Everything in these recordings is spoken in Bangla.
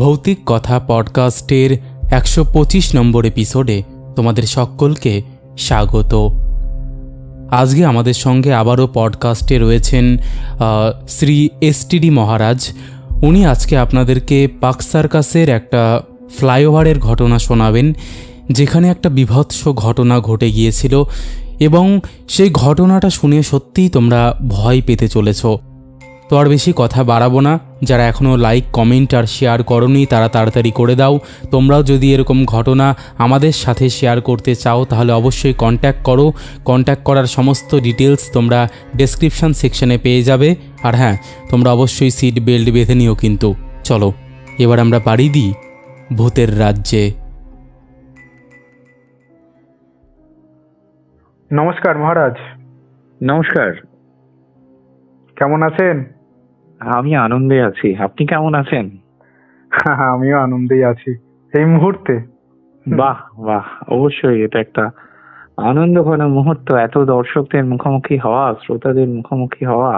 ভৌতিক কথা পডকাস্টের 125 নম্বর এপিসোডে তোমাদের সকলকে স্বাগত। আজকে আমাদের সঙ্গে আবারও পডকাস্টে রয়েছেন শ্রী এসটিডি মহারাজ। উনি আজকে আপনাদেরকে পার্ক সার্কাসের একটা ফ্লাইওভারের ঘটনা শোনাবেন, যেখানে একটা বীভৎস ঘটনা ঘটে গিয়েছিল এবং সেই ঘটনাটা শুনে সত্যিই তোমরা ভয় পেতে চলেছ। তো আর বেশি কথা বাড়াবো না। যারা এখনও লাইক, কমেন্ট আর শেয়ার করোনি তারা তাড়াতাড়ি করে দাও। তোমরাও যদি এরকম ঘটনা আমাদের সাথে শেয়ার করতে চাও তাহলে অবশ্যই কন্ট্যাক্ট করো। কন্ট্যাক্ট করার সমস্ত ডিটেলস তোমরা ডেসক্রিপশান সেকশনে পেয়ে যাবে। আর হ্যাঁ, তোমরা অবশ্যই সিট বেল্ট বেঁধে নিও কিন্তু। চলো এবার আমরা পাড়ি দিই ভূতের রাজ্যে। নমস্কার মহারাজ। নমস্কার। কেমন আছেন? আমি আনন্দে আছি, আপনি কেমন আছেন? আমিও আনন্দেই আছি এই মুহূর্তে। বাহ বাহ, অবশ্যই এটা একটা আনন্দ ঘন মুহূর্ত। এত দর্শকদের মুখোমুখি হওয়া, শ্রোতাদের মুখোমুখি হওয়া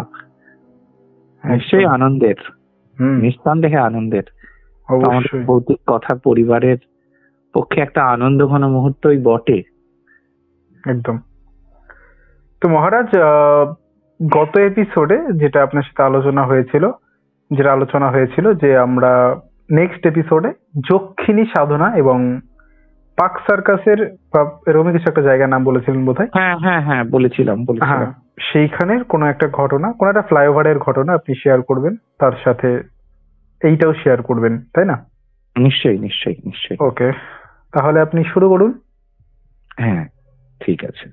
নিশ্চয়ই আনন্দের, নিঃসন্দেহে আনন্দের। আমাদের ভৌতিক কথা পরিবারের পক্ষে একটা আনন্দ ঘন মুহূর্তই বটে। একদম। তো মহারাজ, গত এপিসোডে যেটা আপনার সাথে আলোচনা হয়েছিল যে আমরা নেক্সট এপিসোডে যক্ষিণী সাধনা এবং পার্ক সার্কাসের এরকম কিছু একটা জায়গার নাম বলেছিলেন বোধহয়। হ্যাঁ বলেছিলাম। সেইখানের কোনো একটা ঘটনা, কোনো একটা ফ্লাইওভারের ঘটনা আপনি শেয়ার করবেন, তার সাথে এইটাও শেয়ার করবেন, তাই না? নিশ্চয়ই। ওকে, তাহলে আপনি শুরু করুন। হ্যাঁ, ঠিক আছে।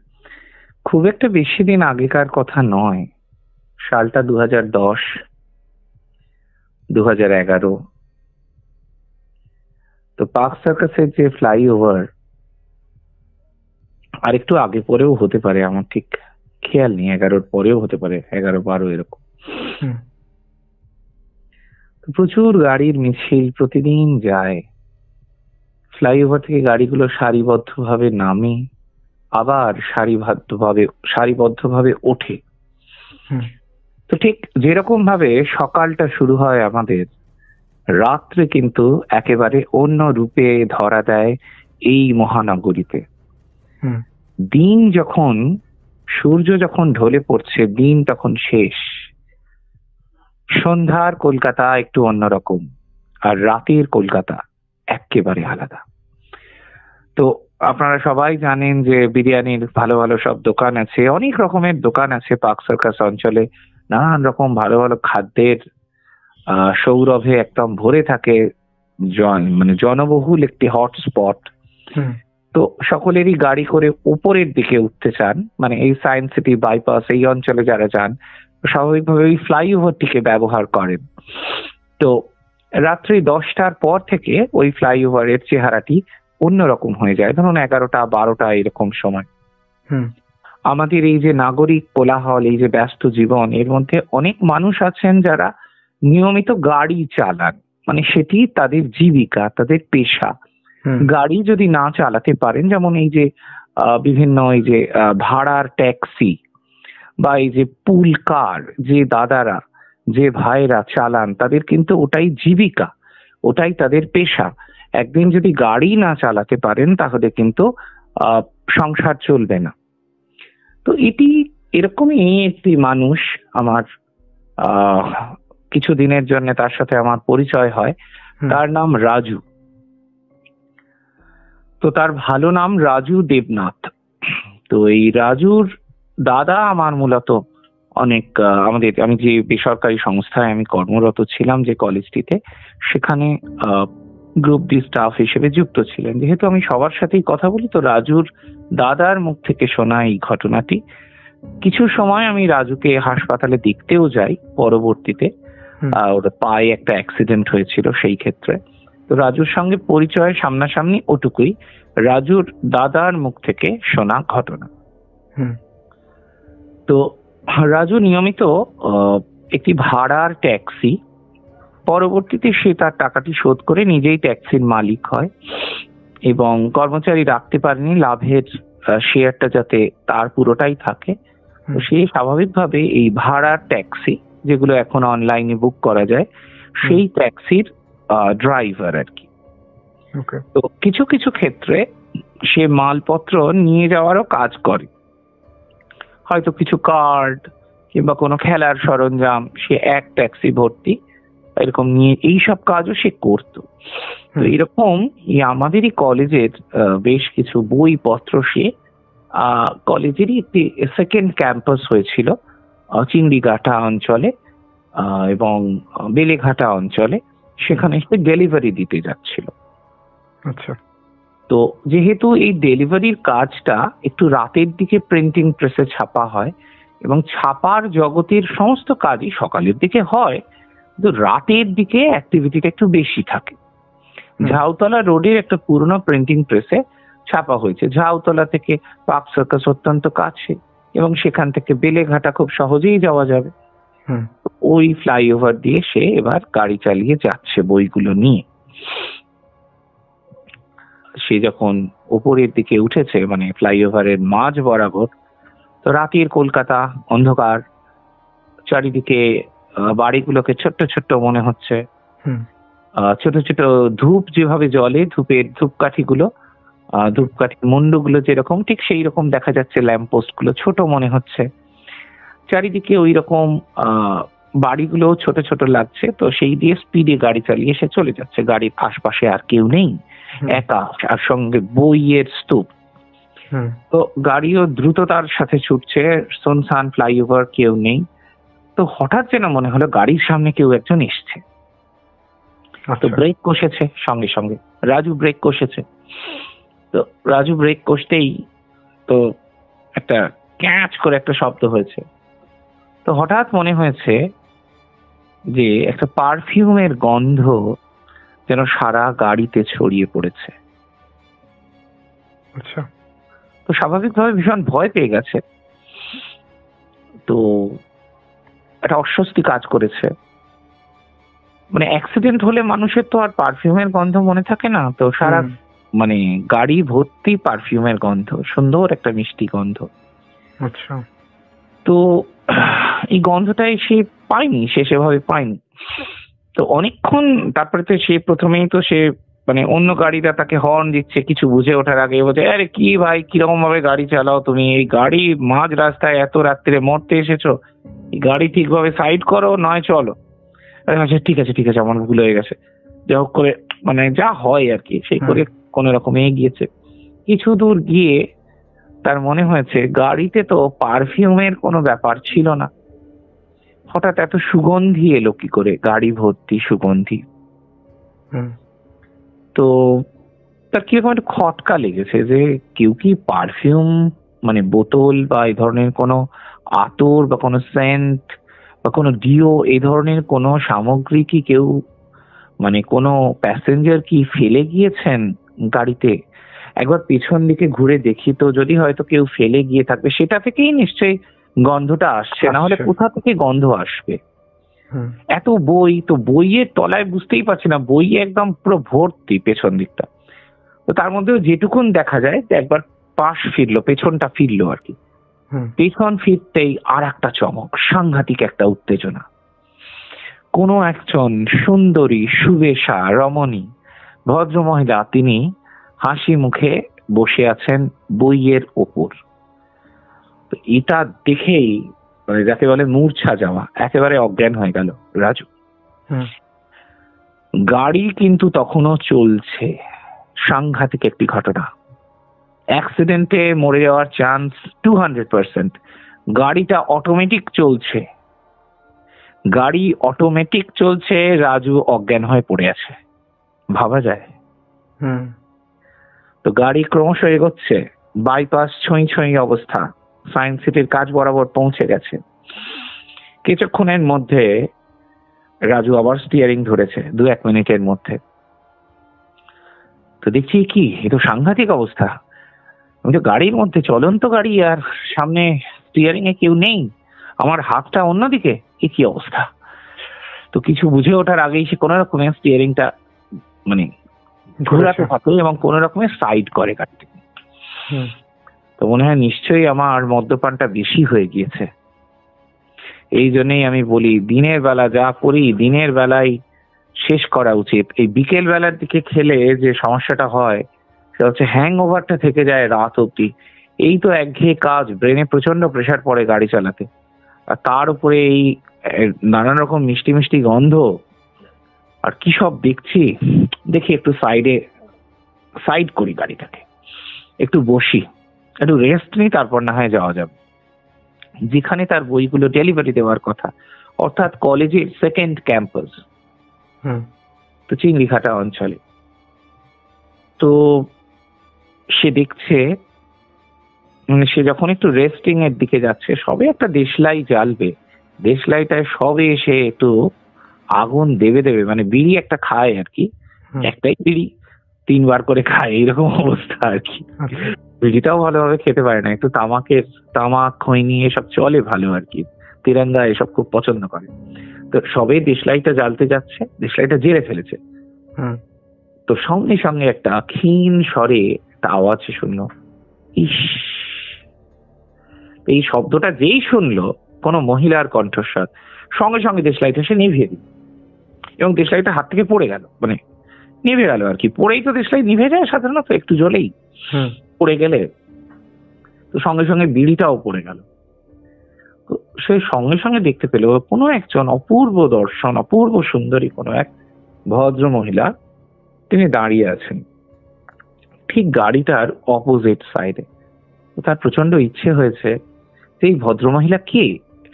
খুব একটা বেশি দিন আগেকার কথা নয়, সালটা 2010, 2011। তো পার্ক সার্কাসের যে ফ্লাইওভার, আর একটু আগে পরেও হতে পারে, আমার ঠিক খেয়াল নেই, 11-র পরেও হতে পারে, 11-12 এরকম। প্রচুর গাড়ির মিছিল প্রতিদিন যায়। ফ্লাইওভার থেকে গাড়িগুলো সারিবদ্ধভাবে নামে, আবার সারিবদ্ধভাবে ওঠে। তো ঠিক যেরকম ভাবে সকালটা শুরু হয় আমাদের, রাত্রে কিন্তু একেবারে অন্য রূপে ধরা দেয় এই মহানগরীতে। দিন যখন, সূর্য যখন ঢলে পড়ছে, দিন তখন শেষ। সন্ধ্যার কলকাতা একটু অন্যরকম, আর রাতের কলকাতা একেবারে আলাদা। তো আপনারা সবাই জানেন যে বিরিয়ানির ভালো ভালো সব দোকান আছে, অনেক রকমের দোকান আছে পার্ক সার্কাস অঞ্চলে। নানান রকম ভালো ভালো খাদ্যের সৌরভে একদম ভরে থাকে, মানে জনবহুল একটি হটস্পট। তো সকলেরই গাড়ি করে উপরের দিকে উঠতে চান, মানে এই সায়েন্স সিটি, বাইপাস, এই অঞ্চলে যারা যান স্বাভাবিকভাবে ওই ফ্লাইওভারটিকে ব্যবহার করেন। তো রাত্রি 10টার পর থেকে ওই ফ্লাইওভারের চেহারাটি অন্যরকম হয়ে যায়। ধরুন 11টা 12টা এরকম সময় আমাদের এই যে নাগরিক কোলাহল, এই যে ব্যস্ত জীবন, এর মধ্যে অনেক মানুষ আছেন যারা নিয়মিত গাড়ি চালান, মানে সেটি তাদের জীবিকা, তাদের পেশা। গাড়ি যদি না চালাতে পারেন, যেমন এই যে বিভিন্ন এই যে ভাড়ার ট্যাক্সি বা এই যে পুল কার যে দাদারা, যে ভাইরা চালান, তাদের কিন্তু ওটাই জীবিকা, ওটাই তাদের পেশা। একদিন যদি গাড়ি না চালাতে পারেন তাহলে কিন্তু সংসার চলবে না। তো এটি এরকমই একটি মানুষ, আমার কিছুদিনের জন্য তার সাথে আমার পরিচয় হয়। তার নাম রাজু। তো তার ভালো নাম রাজু দেবনাথ। তো এই রাজুর দাদা আমার মূলত অনেক আমি যে বেসরকারি সংস্থায় আমি কর্মরত ছিলাম, যে কলেজটিতে, সেখানে গ্রুপ ডি স্টাফ হিসেবে যুক্ত ছিলেন। যেহেতু আমি সবার সাথেই কথা বলি, তো রাজুর দাদার মুখ থেকে শোনা এই ঘটনাটি। কিছু সময় আমি রাজুকে হাসপাতালে দেখতেও যাই পরবর্তীতে। ওর পায়ে একটা অ্যাক্সিডেন্ট হয়েছিল সেই ক্ষেত্রে। তো রাজুর সঙ্গে পরিচয় সামনাসামনি ওটুকুই, রাজুর দাদার মুখ থেকে শোনা ঘটনা। তো রাজু নিয়মিত একটি ভাড়ার ট্যাক্সি, পরবর্তীতে সে তার টাকাটি শোধ করে নিজেই ট্যাক্সির মালিক হয় এবং কর্মচারী রাখতে পারেনি, লাভের শেয়ারটা যাতে তার পুরোটাই থাকে। তো সে স্বাভাবিকভাবে এই ভাড়ার ট্যাক্সি, যেগুলো এখন অনলাইনে বুক করা যায়, সেই ট্যাক্সির ড্রাইভার আর কি। ওকে। তো কিছু কিছু ক্ষেত্রে সে মালপত্র নিয়ে যাওয়ারও কাজ করে, হয়তো কিছু কার্ড কিংবা কোনো খেলার সরঞ্জাম সে এক ট্যাক্সি ভর্তি এরকম নিয়ে এইসব কাজও সে করতো। তো এরকম আমাদেরই কলেজের বেশ কিছু বইপত্র সে কলেজেরই একটি সেকেন্ড ক্যাম্পাস হয়েছিল চিংড়িঘাটা অঞ্চলে এবং বেলেঘাটা অঞ্চলে, সেখানে সে ডেলিভারি দিতে যাচ্ছিল। আচ্ছা। তো যেহেতু এই ডেলিভারির কাজটা একটু রাতের দিকে প্রিন্টিং প্রেসে ছাপা হয় এবং ছাপার জগতের সমস্ত কাজই সকালের দিকে হয়, কিন্তু রাতের দিকে অ্যাক্টিভিটিটা একটু বেশি থাকে। ঝাউতলা রোডের একটা পুরনো প্রিন্টিং প্রেসে ছাপা হয়েছে। ঝাউতলা থেকে পার্ক সার্কাস অত্যন্ত কাছে এবং সেখান থেকে বেলেঘাটা খুব সহজেই যাওয়া যাবে। ওই ফ্লাইওভার দিয়ে সে এবার গাড়ি চালিয়ে যাচ্ছে বইগুলো নিয়ে। সে যখন উপরের দিকে উঠেছে, মানে ফ্লাইওভারের মাঝ বরাবর, তো রাতের কলকাতা অন্ধকার, চারিদিকে বাড়িগুলোকে ছোট্ট ছোট্ট মনে হচ্ছে। ছোট ছোট ধূপ যেভাবে জ্বলে, ধূপকাঠিগুলো, ধূপকাঠির মুন্ডুগুলো যেরকম, ঠিক সেই রকম দেখা যাচ্ছে। ল্যাম্পপোস্ট গুলো ছোট মনে হচ্ছে, চারিদিকে ওই রকম বাড়িগুলো ছোট ছোট লাগছে। তো সেই দিয়ে স্পিডে গাড়ি চালিয়ে সে চলে যাচ্ছে। গাড়ির আশপাশে আর কেউ নেই, একা, আর সঙ্গে বইয়ের স্তূপ। তো গাড়িও দ্রুততার সাথে ছুটছে, সুনসান ফ্লাইওভার, কেউ নেই। তো হঠাৎ যেন মনে হলো গাড়ির সামনে কেউ একজন এসছে। তো ব্রেক কষেছে, সঙ্গে সঙ্গে রাজু ব্রেক কষেছে। তো রাজু ব্রেক কষতেই তো একটা ক্যাচ করে একটা শব্দ হয়েছে। তো হঠাৎ মনে হয়েছে যে একটা পারফিউমের গন্ধ যেন সারা গাড়িতে ছড়িয়ে পড়েছে। আচ্ছা। তো স্বাভাবিকভাবে ভীষণ ভয় পেয়ে গেছে। তো একটা অস্বস্তি কাজ করেছে। মানে অ্যাক্সিডেন্ট হলে মানুষের তো আর পারফিউমের গন্ধ মনে থাকে না। তো সারা মানে গাড়ি ভর্তি পারফিউমের গন্ধ, সুন্দর একটা মিষ্টি গন্ধ। আচ্ছা। তো এই গন্ধটাই সে পায়নি, সে সেভাবে পায়নি। তো অনেকক্ষণ তারপরে তো সে প্রথমেই তো সে মানে অন্য গাড়িটা তাকে হর্ন দিচ্ছে, কিছু বুঝে ওঠার আগে বলছে, আরে কি ভাই, কিরকম ভাবে গাড়ি চালাও তুমি? এই গাড়ি মাঝ রাস্তায় এত রাত্রে মরতে এসেছো, এই গাড়ি ঠিকভাবে সাইড করো, নয় চলো। আচ্ছা ঠিক আছে ঠিক আছে, আমার ভুল হয়ে গেছে। যা হোক করে মানে যা হয় আর কি, সেই করে কোন রকমে এগিয়েছে। কিছু দূর গিয়ে তার মনে হয়েছে গাড়িতে তো পারফিউমের কোনো ব্যাপার ছিল না। হঠাৎ এত সুগন্ধি এলো কি করে? গাড়ি ভর্তি সুগন্ধি। তো তার কিরকম একটা খটকা লেগেছে যে কেউ কি পারফিউম মানে বোতল বা এই ধরনের কোনো আতর বা কোনো সেন্ট বা কোনো ডিও, এই ধরনের কোনো সামগ্রী কি কেউ মানে কোনো প্যাসেঞ্জার কি ফেলে গিয়েছেন গাড়িতে? একবার পেছন দিকে ঘুরে দেখি তো, যদি হয়তো কেউ ফেলে গিয়ে থাকবে সেটা থেকেই নিশ্চয়ই গন্ধটা আসছে, না হলে কোথা থেকে গন্ধ আসবে? এত বই, তো বইয়ের তলায় বুঝতেই পারছি না, বই একদম পুরো ভর্তি পেছন দিকটা। তো তার মধ্যেও যেটুকুন দেখা যায় যে একবার পাশ ফিরলো, পেছনটা ফিরলো আর কি। পেছন ফিরতেই আর একটা চমক, সাংঘাতিক একটা উত্তেজনা। কোনো একজন সুন্দরী সুবেশা রমণী ভদ্রমহিলা, তিনি হাসি মুখে বসে আছেন বইয়ের ওপর। তো এটা দেখেই মানে যাকে বলে মূর্ছা যাওয়া, একেবারে অজ্ঞান হয়ে গেল রাজু। গাড়ি কিন্তু তখনও চলছে। সাংঘাতিক একটি ঘটনা। অ্যাক্সিডেন্টে মরে যাওয়ার চান্স 200%। গাড়িটা অটোমেটিক চলছে, গাড়ি অটোমেটিক চলছে, রাজু অজ্ঞান হয়ে পড়ে আছে। ভাবা যায়? তো গাড়ি ক্রমশ এগোচ্ছে, বাইপাস ছুঁই ছুঁই অবস্থা, সায়েন্স সিটির কাজ বরাবর পৌঁছে গেছে। কিছুক্ষণের মধ্যে রাজু আবার স্টিয়ারিং ধরেছে, 2-1 মিনিটের মধ্যে। তো দেখছি কি, এ তো সাংঘাতিক অবস্থা। আমি তো গাড়ির মধ্যে, চলন্ত গাড়ি, আর সামনে স্টিয়ারিং এ কেউ নেই, আমার হাতটা অন্যদিকে, এ কি অবস্থা? তো কিছু বুঝে ওঠার আগেই সে কোনো রকমে স্টিয়ারিংটা মানে ঘোরাতে থাকে এবং কোনো রকমে সাইড করে গাড়িতে। তো মনে হয় নিশ্চয়ই আমার মদ্যপানটা বেশি হয়ে গিয়েছে। এই জন্যই আমি বলি, দিনের বেলা যা করি, দিনের বেলায় শেষ করা উচিত। এই বিকেল বেলার দিকে খেলে যে সমস্যাটা হয় সেটা হচ্ছে হ্যাং ওভারটা থেকে যায় রাত অব্দি। এই তো একঘেয়ে কাজ, ব্রেনে প্রচন্ড প্রেসার পড়ে গাড়ি চালাতে, আর তার উপরে এই নানান রকম মিষ্টি মিষ্টি গন্ধ আর কি সব দেখছি। দেখি একটু সাইড করি গাড়িটাকে, একটু বসি, একটু রেস্ট নিই, তারপর না হয় যাওয়া যাবে। যেখানে তার বইগুলো ডেলিভারি দেওয়ার কথা, অর্থাৎ কলেজের সেকেন্ড ক্যাম্পাস, তো চিংড়িঘাটা অঞ্চলে। তো সে দেখছে, সে যখন একটু রেস্টিং এর দিকে যাচ্ছে, সবে একটা দেশলাই জ্বালবে, দেশলাইটায় সবে এসে একটু আগুন দেবে, মানে বিড়ি একটা খায় আর কি, একটাই বিড়ি 3 বার করে খায়, এইরকম অবস্থা আর কি। বিড়িটাও ভালোভাবে খেতে পারে না, একটু তামাক খৈনি এসব চলে ভালো আর কি, তিরঙ্গা এসব খুব পছন্দ করে। তো সবে দেশলাইটা জ্বালতে যাচ্ছে, দেশলাইটা জেলে ফেলেছে। তো সঙ্গে সঙ্গে একটা ক্ষীণ স্বরে একটা আওয়াজ শুনলো, ইস। এই শব্দটা যেই শুনলো, কোনো মহিলার কণ্ঠস্বর, সঙ্গে সঙ্গে দেশলাইটা সে নিভিয়ে দিল, এবং দেশলাইটা হাত থেকে পড়ে গেল, মানে নিভে গেল আর কি। পড়েই তো দেশলাই নিভে যায় সাধারণত, একটু জ্বলেই পড়ে গেলে, তো সঙ্গে সঙ্গে বিড়িটাও পড়ে গেল। তো সে সঙ্গে সঙ্গে দেখতে পেল কোনো একজন অপূর্ব দর্শন, অপূর্ব সুন্দরী কোনো এক ভদ্র মহিলা, তিনি দাঁড়িয়ে আছেন ঠিক গাড়িটার অপোজিট সাইডে। তার প্রচন্ড ইচ্ছে হয়েছে এই ভদ্রমহিলা কে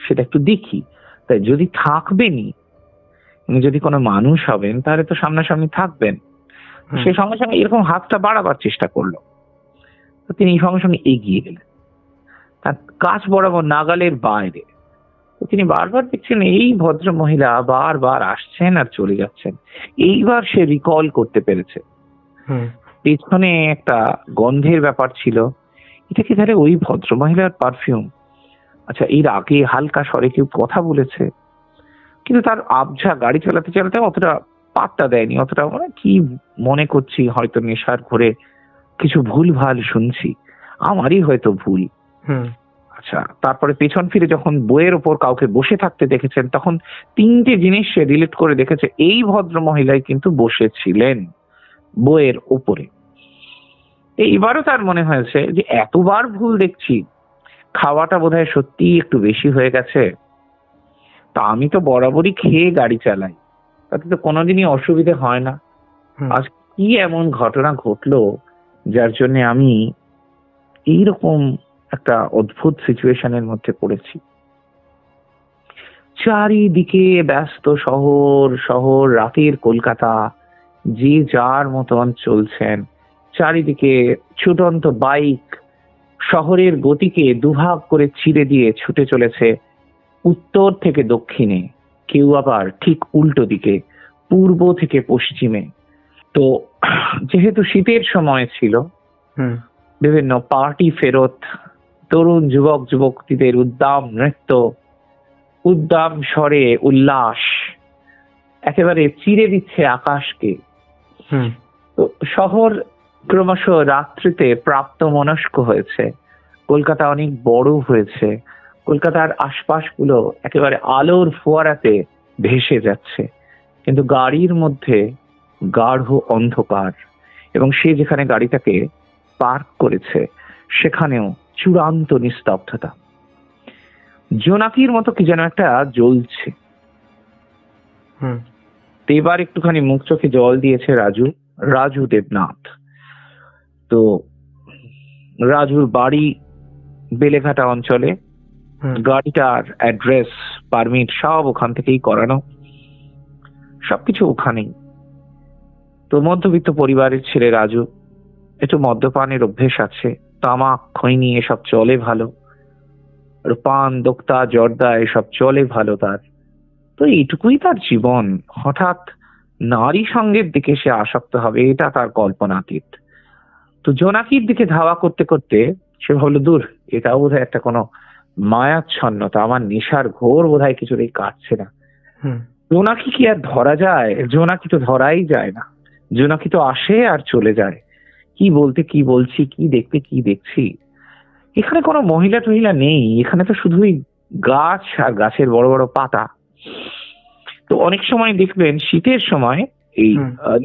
সেটা একটু দেখি। তাই যদি থাকবেনই, যদি কোনো মানুষ হবেন তাহলে তো সামনাসামনি থাকবেন। সে সঙ্গে সঙ্গে এরকম হাতটা বাড়াবার চেষ্টা করলো। তো তিনি সঙ্গে সঙ্গে এগিয়ে গেলেন তার কাছ বরাবর, নাগালের বাইরে। তো তিনি বারবার দেখছেন এই ভদ্র মহিলা বারবার আসছেন আর চলে যাচ্ছেন। এইবার সে রিকল করতে পেরেছে, পেছনে একটা গন্ধের ব্যাপার ছিল। এটা কি তাহলে ওই ভদ্র মহিলার পারফিউম? আচ্ছা, এর আগে হালকা স্বরে কেউ কথা বলেছে, কিন্তু তার আবঝা গাড়ি চালাতে চালাতে অতটা পাত্তা দেয়নি, অতটা মানে কি মনে করছি হয়তো নেশার ঘরে কিছু ভুল ভাল শুনছি, আমারই হয়তো ভুল। আচ্ছা, তারপরে পেছন ফিরে যখন বইয়ের ওপর কাউকে বসে থাকতে দেখেছেন, তখন 3টে জিনিস সে রিলেট করে দেখেছে, এই ভদ্র মহিলাই কিন্তু বসেছিলেন বইয়ের ওপরে। এইবারও তার মনে হয়েছে যে এতবার ভুল দেখছি, খাওয়াটা বোধহয় সত্যি একটু বেশি হয়ে গেছে। তা আমি তো বরাবরই খেয়ে গাড়ি চালাই, তাতে তো কোনোদিনই অসুবিধে হয় না। আজ কি এমন ঘটনা ঘটলো যার জন্য আমি এইরকম একটা অদ্ভুত সিচুয়েশনের মধ্যে পড়েছি। চারিদিকে ব্যস্ত শহর, রাতের কলকাতা, যে যার মতন চলছেন। চারিদিকে ছুটন্ত বাইক শহরের গতিকে দুভাগ করে ছিঁড়ে দিয়ে ছুটে চলেছে উত্তর থেকে দক্ষিণে, কেউ আবার ঠিক উল্টো দিকে পূর্ব থেকে পশ্চিমে। তো যেহেতু শীতের সময় ছিল, বিভিন্ন পার্টি ফেরত তরুণ যুবক যুবতীদের উদ্দাম নৃত্য, উদ্দাম স্বরে উল্লাস একেবারে চিরে দিচ্ছে আকাশকে। তো শহর ক্রমশ রাত্রিতে প্রাপ্ত মনস্ক হয়েছে, কলকাতা অনেক বড় হয়েছে, কলকাতার আশপাশগুলো একেবারে আলোর ফোয়ারাতে ভেসে যাচ্ছে, কিন্তু গাড়ির মধ্যে গাঢ় অন্ধকার, এবং সে যেখানে গাড়িটাকে পার্ক করেছে সেখানেও চূড়ান্ত নিস্তব্ধতা। জোনাকির মতো কি যেন একটা জ্বলছে। এবার একটুখানি মুখ চোখে জল দিয়েছে রাজু দেবনাথ। তো রাজুর বাড়ি বেলেঘাটা অঞ্চলে, গাড়িটার অ্যাড্রেস, পারমিট সব ওখান থেকেই করানো, সবকিছু ওখানেই। তো মধ্যবিত্ত পরিবারের ছেলে রাজু, একটু মদ্যপানের অভ্যেস আছে, তামাক খৈনি এসব চলে ভালো, পান দোক্তা জর্দা এসব চলে ভালো তার। তো এইটুকুই তার জীবন। হঠাৎ নারী সঙ্গের দিকে সে আসক্ত হবে এটা তার কল্পনাতীত। তো জোনাকির দিকে ধাওয়া করতে করতে সে ভাবলো, দূর, এটাও বোধহয় একটা কোনো মায়াচ্ছন্নতা, আমার নেশার ঘোর বোধহয় কিছুতেই কাটছে না। জোনাকি কি আর ধরা যায়? জোনাকি তো ধরাই যায় না, জোনাকি তো আসে আর চলে যায়। কি বলতে কি বলছি, কি দেখতে কি দেখছি। এখানে কোনো মহিলা টহিলা নেই, এখানে তো শুধুই গাছ আর গাছের বড় বড় পাতা। তো অনেক সময় দেখবেন শীতের সময় এই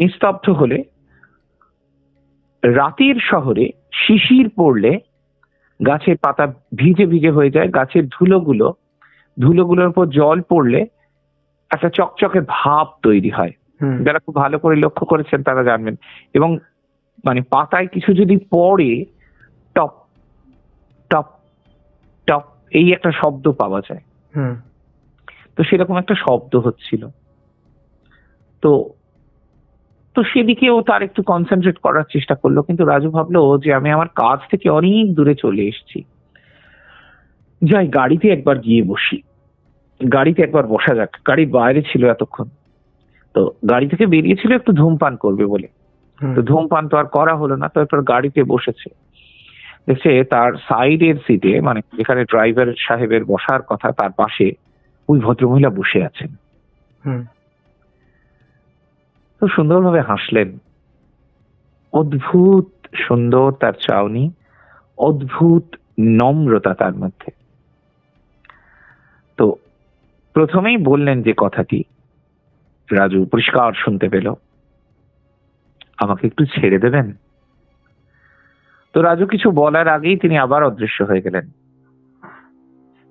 নিস্তব্ধ হলে রাতের শহরে শিশির পড়লে গাছের পাতা ভিজে ভিজে হয়ে যায়, গাছের ধুলোগুলোর উপর জল পড়লে একটা চকচকে ভাব তৈরি হয়। যারা খুব ভালো করে লক্ষ্য করেছেন তারা জানবেন। এবং মানে পাতায় কিছু যদি পড়ে টপ টপ টপ এই একটা শব্দ পাওয়া যায়। তো সেরকম একটা শব্দ হচ্ছিল। তো তো সেদিকেও তার একটু কনসেন্ট্রেট করার চেষ্টা করলো, কিন্তু রাজু ভাবলো যে আমি আমার কাজ থেকে অনেক দূরে চলে এসেছি, যাই গাড়িতে একবার গিয়ে বসি, গাড়িতে একবার বসা যাক। গাড়ির বাইরে ছিল এতক্ষণ, তো গাড়ি থেকে বেরিয়েছিল একটু ধূমপান করবে বলে। তো ধূমপান তো আর করা হলো না, তো একবার গাড়িতে বসেছে। দেখছে তার সাইডের সিটে, মানে যেখানে ড্রাইভার সাহেবের বসার কথা, তার পাশে ওই ভদ্রমহিলা বসে আছেন। তো সুন্দরভাবে হাসলেন। অদ্ভুত সুন্দর তার চাউনি, অদ্ভুত নম্রতা তার মধ্যে। তো প্রথমেই বললেন যে কথাটি রাজু পরিষ্কার শুনতে পেল, আমাকে একটু ছেড়ে দেবেন? তো রাজু কিছু বলার আগেই তিনি আবার অদৃশ্য হয়ে গেলেন।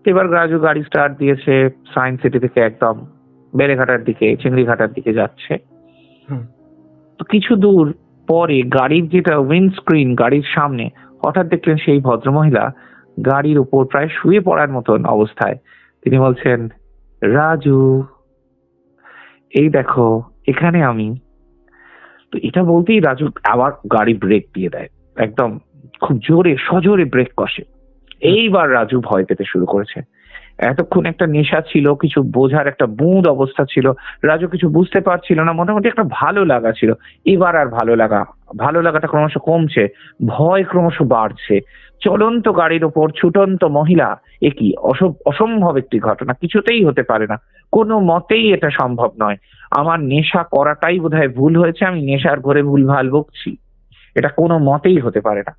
এবার রাজু গাড়ি স্টার্ট দিয়েছে, সায়েন্স সিটি থেকে একদম বেড়েঘাটার দিকে, চিংড়িঘাটার দিকে যাচ্ছে। তো কিছু দূর পরে গাড়ির যেটা উইন্ডস্ক্রিন, গাড়ির সামনে, হঠাৎ দেখলেন সেই ভদ্রমহিলা গাড়ির উপর প্রায় শুয়ে পড়ার মতন অবস্থায়। তিনি বলছেন, রাজু এই দেখো এখানে আমি। তো এটা বলতেই রাজু আবার গাড়ি ব্রেক দিয়ে দেয়, একদম খুব জোরে সজোরে ব্রেক কষে। এইবার রাজু ভয় পেতে শুরু করেছে। এতক্ষণ একটা নেশা ছিল, কিছু বোঝার একটা বুঁদ অবস্থা ছিল, রাজু কিছু বুঝতে পারছিল না, মোটামুটি একটা ভালো লাগা ছিল। এবার আর ভালো লাগাটা ক্রমশ কমছে, ভয় ক্রমশ বাড়ছে। চলন্ত গাড়ির ওপর ছুটন্ত মহিলা, এ কি অসম্ভব একটি ঘটনা, কিছুতেই হতে পারে না, কোনো মতেই এটা সম্ভব নয়। আমার নেশা করাটাই বোধহয় ভুল হয়েছে, আমি নেশার ঘরে ভুলভাল বকছি, এটা কোনো মতেই হতে পারে না।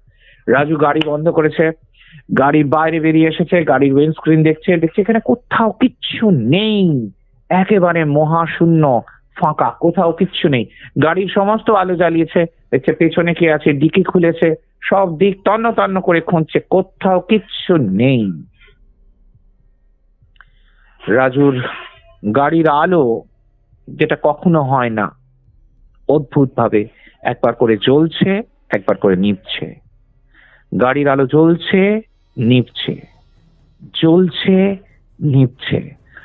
রাজু গাড়ি বন্ধ করেছে, গাড়ির বাইরে বেরিয়ে এসেছে, গাড়ির উইন্ডস্ক্রিন দেখছে এখানে কোথাও কিচ্ছু নেই, একেবারে মহাশূন্য, ফাঁকা, কোথাও কিচ্ছু নেই। গাড়ির সমস্ত আলো জ্বালিয়েছে, দেখছে পেছনে কে আছে, ডিকি খুলেছে, সব দিক তন্ন তন্ন করে খুঁজছে, কোথাও কিচ্ছু নেই। রাজুর গাড়ির আলো, যেটা কখনো হয় না, অদ্ভুত ভাবে একবার করে জ্বলছে, একবার করে নিভছে। গাড়ির আলো জ্বলছে নিভছে, জ্বলছে নিভছে,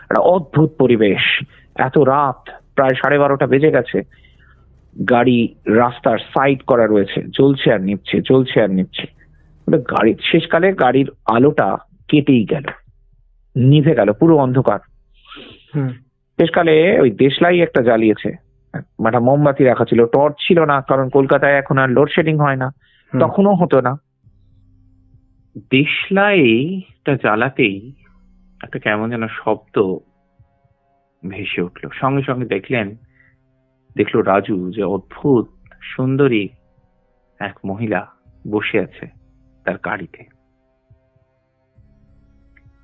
একটা অদ্ভুত পরিবেশ। এত রাত, প্রায় 12:30 বেজে গেছে, গাড়ি রাস্তার সাইড করা রয়েছে, জ্বলছে আর নিভছে, জ্বলছে আর নিভছে। গাড়ির শেষকালে গাড়ির আলোটা কেটেই গেল, নিভে গেল, পুরো অন্ধকার। শেষকালে ওই দেশলাই একটা জ্বালিয়েছে, একটা মোমবাতি রাখা ছিল, টর্চ ছিল না, কারণ কলকাতায় এখন আর লোডশেডিং হয় না, তখনও হতো না। দেশলাইটা জ্বালাতেই একটা কেমন যেন শব্দ ভেসে উঠল। সঙ্গে সঙ্গে দেখলো রাজু যে অদ্ভুত সুন্দরী এক মহিলা বসে আছে তার গাড়িতে।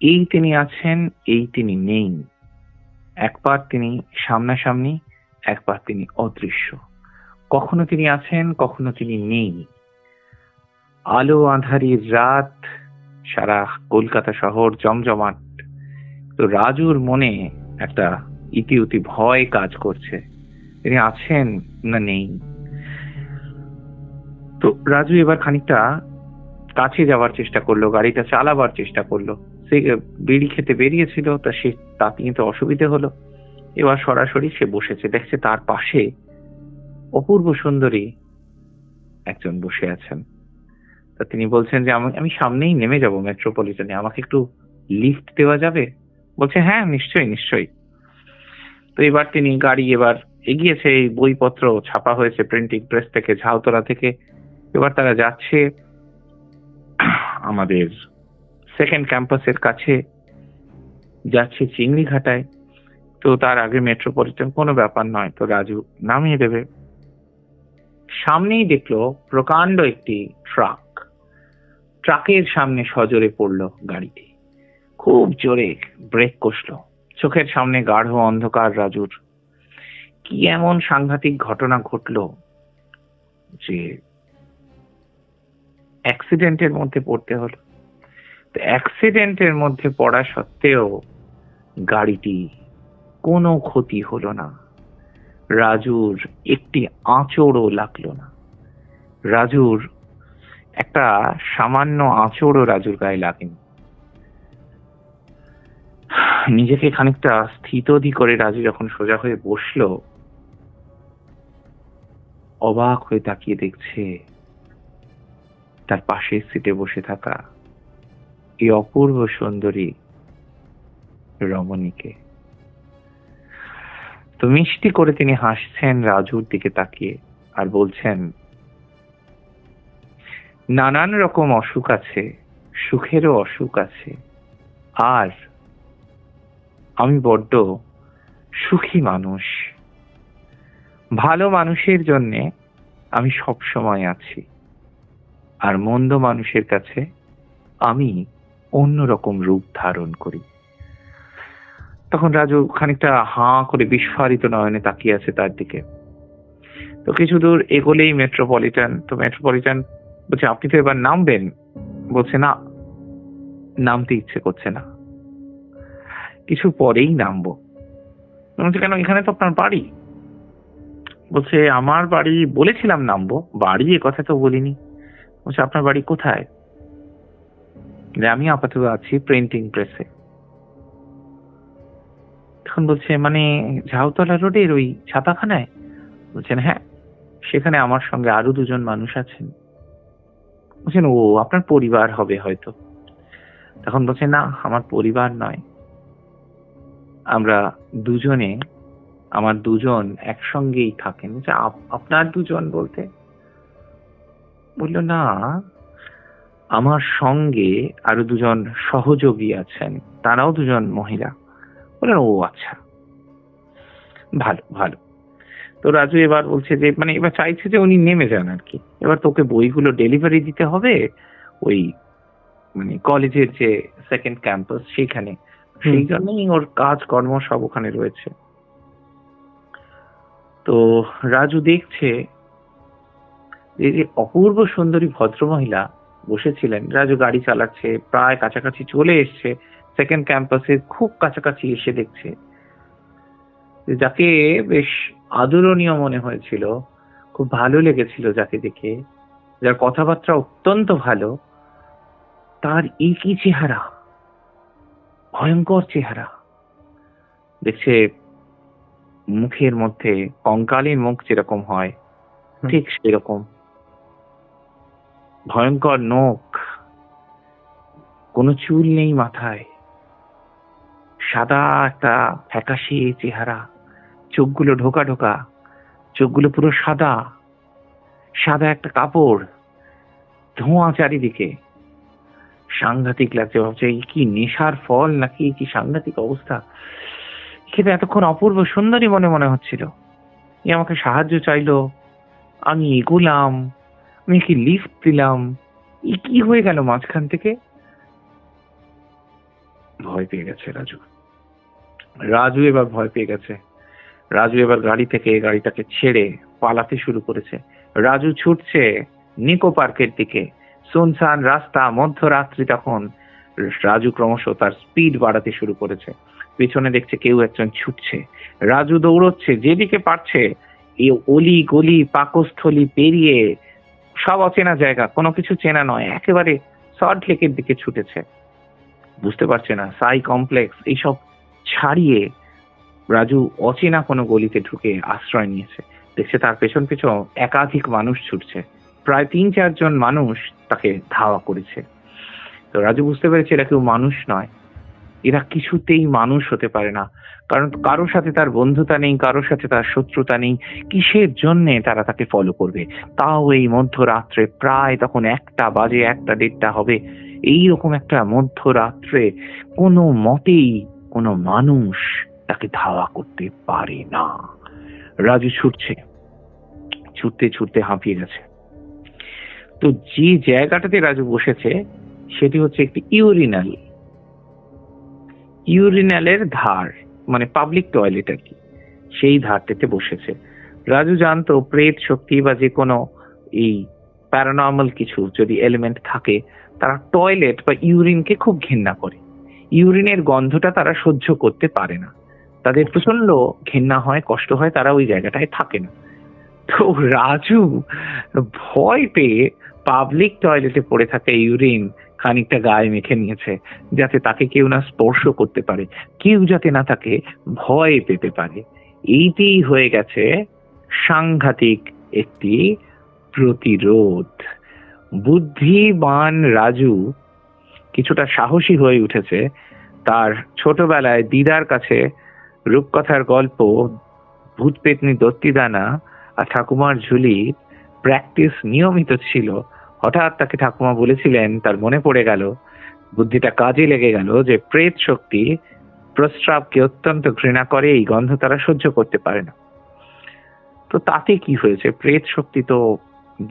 এই তিনি আছেন, এই তিনি নেই। একবার তিনি সামনাসামনি, একবার তিনি অদৃশ্য। কখনো তিনি আছেন, কখনো তিনি নেই। আলো আঁধারির রাত, সারা কলকাতা শহর জমজমাট। তো রাজুর মনে একটা ইতিউতি ভয় কাজ করছে, তিনি আছেন না নেই। তো রাজু এবার খানিকটা কাছে যাওয়ার চেষ্টা করলো, গাড়িটা চালাবার চেষ্টা করলো। সে বিড়ি খেতে বেরিয়েছিল, তা সে তাতে কিন্তু অসুবিধে হলো। এবার সরাসরি সে বসেছে, দেখছে তার পাশে অপূর্ব সুন্দরী একজন বসে আছেন। তা তিনি বলছেন যে আমি সামনেই নেমে যাব মেট্রোপলিটনে, আমাকে একটু লিফট দেওয়া যাবে? বলছে হ্যাঁ, নিশ্চয়ই নিশ্চয়ই। তো এবার তিনি গাড়ি এবার এগিয়েছে, এই বইপত্র ছাপা হয়েছে প্রিন্টিং প্রেস থেকে, ঝাউতলা থেকে। এবার তারা যাচ্ছে আমাদের সেকেন্ড ক্যাম্পাসের কাছে, যাচ্ছে চিংড়িঘাটায়। তো তার আগে মেট্রোপলিটন কোনো ব্যাপার নয়, তো রাজু নামিয়ে দেবে। সামনেই দেখলো প্রকাণ্ড একটি ট্রাকের সামনে সজোরে পড়লো গাড়িটি, খুব জোরে ব্রেক কষলো। চোখের সামনে গাঢ় অন্ধকার। রাজুর কি এমন সাংঘাতিক ঘটনা ঘটলো যে অ্যাক্সিডেন্টের মধ্যে পড়তে হলো। তো অ্যাক্সিডেন্টের মধ্যে পড়া সত্ত্বেও গাড়িটি কোনো ক্ষতি হলো না, রাজুর একটি আঁচড়ও লাগলো না। রাজুর একটা সামান্য আঁচড়ও রাজুর গায়ে লাগেনি। নিজেকে খানিকটা স্থিতধি করে রাজু যখন সোজা হয়ে বসলো, অবাক হয়ে তাকিয়ে দেখছে তার পাশের সিটে বসে থাকা এই অপূর্ব সুন্দরী রমণীকে। তো মিষ্টি করে তিনি হাসছেন রাজুর দিকে তাকিয়ে আর বলছেন, নানান রকম অসুখ আছে, সুখেরও অসুখ আছে, আর আমি বড্ড সুখী মানুষ। ভালো মানুষের জন্যে আমি সব সময় আছি, আর মন্দ মানুষের কাছে আমি অন্যরকম রূপ ধারণ করি। তখন রাজু খানিকটা হাঁ করে বিস্ফারিত নয়নে তাকিয়ে আছে তার দিকে। তো কিছু দূর এগোলেই মেট্রোপলিটন। তো মেট্রোপলিটন বলছে, আপনি তো এবার নামবেন। বলছে, না, নামতে ইচ্ছে করছে না, কিছু পরেই নামবো। বলছে, কেন, এখানে তো আপনার বাড়ি। বলছে, আমার বাড়ি বলেছিলাম নামবো, বাড়ি এ কথা তো বলিনি। বলছে, আপনার বাড়ি কোথায়? আমি আপাতত আছি প্রিন্টিং প্রেসে। তখন বলছে, মানে ঝাউতলা রোডের ওই ছাপাখানায়? বলছেন, হ্যাঁ, সেখানে আমার সঙ্গে আরো দুজন মানুষ আছেন। বলছেন, ও আপনার পরিবার হবে হয়তো। তখন বলছে, না, আমার পরিবার নয়, আমরা দুজনে, আমার দুজন একসঙ্গেই থাকেন। আপনার দুজন বলতে? বলল, না, আমার সঙ্গে আরো দুজন সহযোগী আছেন, তারাও দুজন মহিলা। বললেন, ও আচ্ছা, ভালো ভালো। তো রাজু এবার বলছে যে, মানে এবার চাইছে যে উনি নেমে যান আর কি। এবার তোকে বইগুলো ডেলিভারি দিতে হবে ওই মানে কলেজের যে সেকেন্ড ক্যাম্পাস সেইখানে, সেই জন্যই ওর কাজ কর্ম সব ওখানে রয়েছে। তো রাজু দেখছে এই যে অপূর্ব সুন্দরী ভদ্রমহিলা বসেছিলেন। রাজু গাড়ি চালাচ্ছে, প্রায় কাছাকাছি চলে এসছে, সেকেন্ড ক্যাম্পাসের খুব কাছাকাছি এসে দেখছে যাকে বেশ আদরণীয় মনে হয়েছিল, খুব ভালো লেগেছিল যাকে দেখে, যার কথাবার্তা অত্যন্ত ভালো, তার একই চেহারা, ভয়ঙ্কর চেহারা। দেখছে মুখের মধ্যে কঙ্কালের মুখ যেরকম হয় ঠিক সেরকম, ভয়ঙ্কর নখ, কোনো চুল নেই মাথায়, সাদা একটা ফ্যাকাশে চেহারা, চোখগুলো ঢোকা ঢোকা, চোখগুলো পুরো সাদা, সাদা একটা কাপড়, ধোঁয়া চারিদিকে, সাংঘাতিক লাগছে। ভাবছে এই কি নেশার ফল নাকি কি সাংঘাতিক অবস্থা। খেতে এতক্ষণ অপূর্ব সুন্দরী মনে হচ্ছিল, এ আমাকে সাহায্য চাইলো, আমি এগোলাম, আমি কি লিফট দিলাম, এ কি হয়ে গেল মাঝখান থেকে। ভয় পেয়ে গেছে রাজু এবার ভয় পেয়ে গেছে। রাজু এবার গাড়ি থেকে গাড়িটাকে ছেড়ে পালাতে শুরু করেছে। রাজু ছুটছে নিকো পার্কের দিকে, সুনসান রাস্তা, মধ্যরাত্রি। তখন রাজু ক্রমশ তার স্পিড বাড়াতে শুরু করেছে। পিছনে দেখছে কেউ একজন ছুটছে, রাজু দৌড়চ্ছে যেদিকে পারছে, এই অলি গলি পাকস্থলী পেরিয়ে, সব অচেনা জায়গা, কোনো কিছু চেনা নয়, একেবারে সল্ট লেকের দিকে ছুটেছে। বুঝতে পারছে না, সাই কমপ্লেক্স এইসব ছাড়িয়ে রাজু অচেনা কোনো গলিতে ঢুকে আশ্রয় নিয়েছে। দেখছে তার পেছন পেছন একাধিক মানুষ ছুটছে, প্রায় ৩-৪ জন মানুষ তাকে ধাওয়া করেছে। তো রাজু বুঝতে পেরেছে এরা কেউ মানুষ নয়, এরা কিছুতেই মানুষ হতে পারে না, কারণ কারোর সাথে তার বন্ধুতা নেই, কারোর সাথে তার শত্রুতা নেই। কিসের জন্য তারা তাকে ফলো করবে, তাও এই মধ্যরাত্রে, প্রায় তখন 1টা বাজে, 1টা-1:30 হবে, এইরকম একটা মধ্যরাত্রে কোনো মতেই কোনো মানুষ তাকে ধাওয়া করতে পারে না। রাজু ছুটতে ছুটতে হাঁপিয়ে গেছে। তো যে জায়গাটাতে রাজু বসেছে সেটি হচ্ছে একটি ইউরিনালের ধার, মানে পাবলিক টয়লেট আর কি, সেই ধারটিতে বসেছে। রাজু জানতো প্রেত শক্তি বা যে কোনো এই প্যারানর্মাল কিছু যদি এলিমেন্ট থাকে, তারা টয়লেট বা ইউরিনকে খুব ঘৃণা করে। ইউরিনের গন্ধটা তারা সহ্য করতে পারে না, তাদের প্রচন্ড ঘৃণা হয়, কষ্ট হয়, তারা ওই জায়গাটায় থাকে না। তো রাজু ভয় পেয়ে পাবলিক টয়লেটে পড়ে থাকা ইউরিন খানিকটা গায়ে মেখে নিয়েছে, যাতে তাকে কেউ না স্পর্শ করতে পারে, কেউ যাতে না তাকে ভয় পেতে পারে। এইটি হয়ে গেছে সাংঘাতিক একটি প্রতিরোধ। বুদ্ধিমান রাজু কিছুটা সাহসী হয়ে উঠেছে। তার ছোটবেলায় দিদার কাছে রূপকথার গল্প, ভূত পেতনি দত্তিদানা আর ঠাকুমার ঝুলি প্র্যাকটিস নিয়মিত ছিল। হঠাৎ তাকে ঠাকুমা বলেছিলেন, তার মনে পড়ে গেল, বুদ্ধিটা কাজে লেগে গেল, যে প্রেত শক্তি প্রস্রাবকে অত্যন্ত ঘৃণা করে, এই গন্ধ তারা সহ্য করতে পারে না। তো তাতে কি হয়েছে? প্রেত শক্তি তো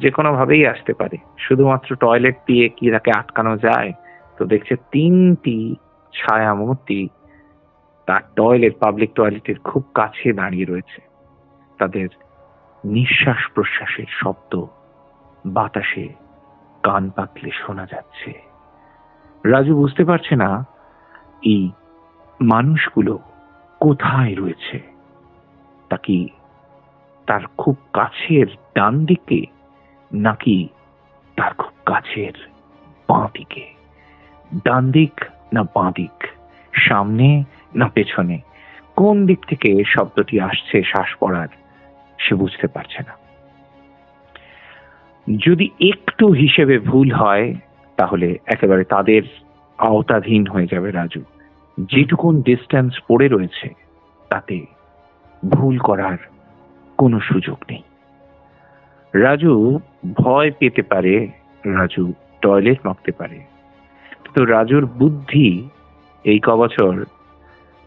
যে কোনো ভাবেই আসতে পারে, শুধুমাত্র টয়লেট দিয়ে কি তাকে আটকানো যায়? তো দেখছে 3টি ছায়ামূর্তি তার টয়লেট, পাবলিক টয়লেটের খুব কাছে দাঁড়িয়ে রয়েছে। তাদের নিঃশ্বাস প্রশ্বাসের শব্দ বাতাসে কান পাতলে শোনা যাচ্ছে। রাজু বুঝতে পারছে না এই মানুষগুলো কোথায় রয়েছে। তা কি তার খুব কাছের ডান দিকে, নাকি তার খুব কাছের বাঁ দিকে? ডান দিক না বাঁ দিক, সামনে না পেছনে, কোন দিক থেকে শব্দটি আসছে শ্বাস পড়ার, সে বুঝতে পারছে না। যদি একটু হিসেবে ভুল হয় তাহলে একেবারে তাদের আওতাধীন হয়ে যাবে রাজু। যেটুকুন ডিস্টেন্স পড়ে রয়েছে তাতে ভুল করার কোনো সুযোগ নেই। রাজু ভয় পেতে পারে, রাজু টয়লেট মাপতে পারে, তো রাজুর বুদ্ধি এই কবছর